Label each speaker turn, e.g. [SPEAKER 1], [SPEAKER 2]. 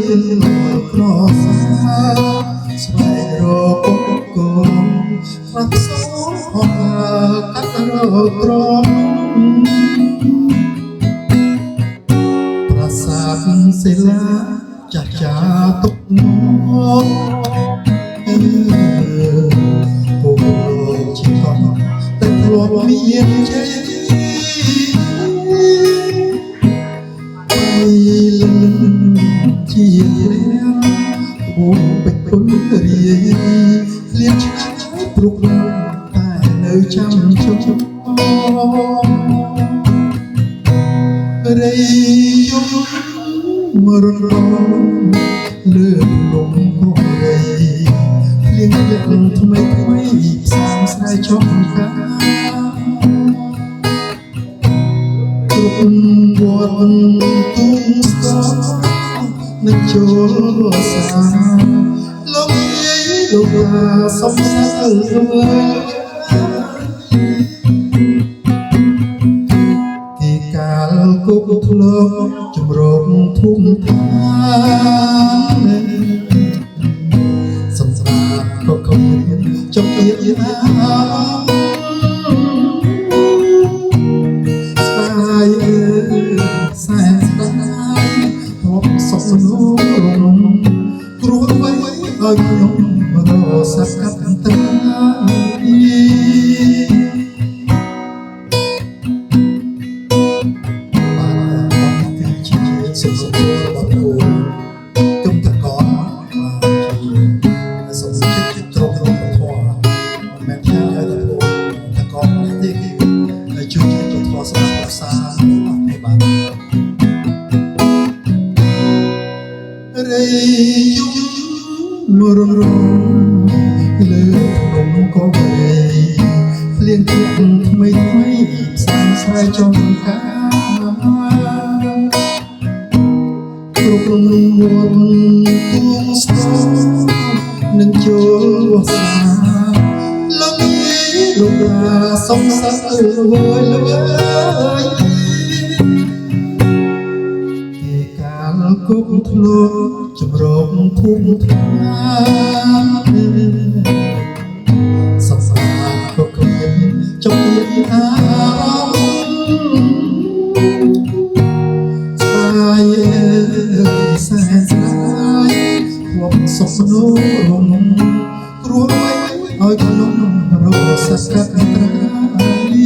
[SPEAKER 1] ក្រសាស្វែងរកកូនផ្លាស់សោអស់កាត់រកក្រមប្រាសាទសិលាចាស់ចាទុកមកគោលជីវិតតែធ្លាប់មានជ័យលឹងជាលៀងអូពេចពុនរាយលៀងឆ្ងាយព្រុកតែនៅចាំជុំរីយំមរណលឿនលំគំរីលៀងយ៉ាងថ្មីថ្មីផ្សំស្រ័យចំការវត្តទុំស្ទនឹងចូលសាលោកយាយលោកតាសំសើទីកាលគុកធ្លកជំរកធុំថាសំស្រាតក៏គ្មានចំទៀតណាសែនស្ដាយភពសុខនោរំគ្រោះអ្វីឲ្យខ្ញុំរសកាត់ត្រាបានមកទីជាសុខសុខរបស់គូគុំតកោសុខចិត្តត្រង់ក្នុងធម៌មិនមែនថាតែគូតកោនេះទេគឺជួយជាធម៌សម្រាប់ប្រសាបាទរីយំមរណលើភ្នំកោរីភ្លៀងធ្លាក់ថ្មីថ្មីផ្សាំស្រ័យចំការគ្រប់វត្តទួងស្ទនឹងចូលវស្សាលោកយាយលោកតាសំសើវើយលើយគុកធ្លុជំរកភូមិឋានសង្សារក៏គ្មានចុកទៀតអារម្មណ៍ស្ដាយសែនស្ដាយភពសុខនោរំគ្រោះអ្វីឲ្យខ្ញុំរកសកាត់ត្រាយ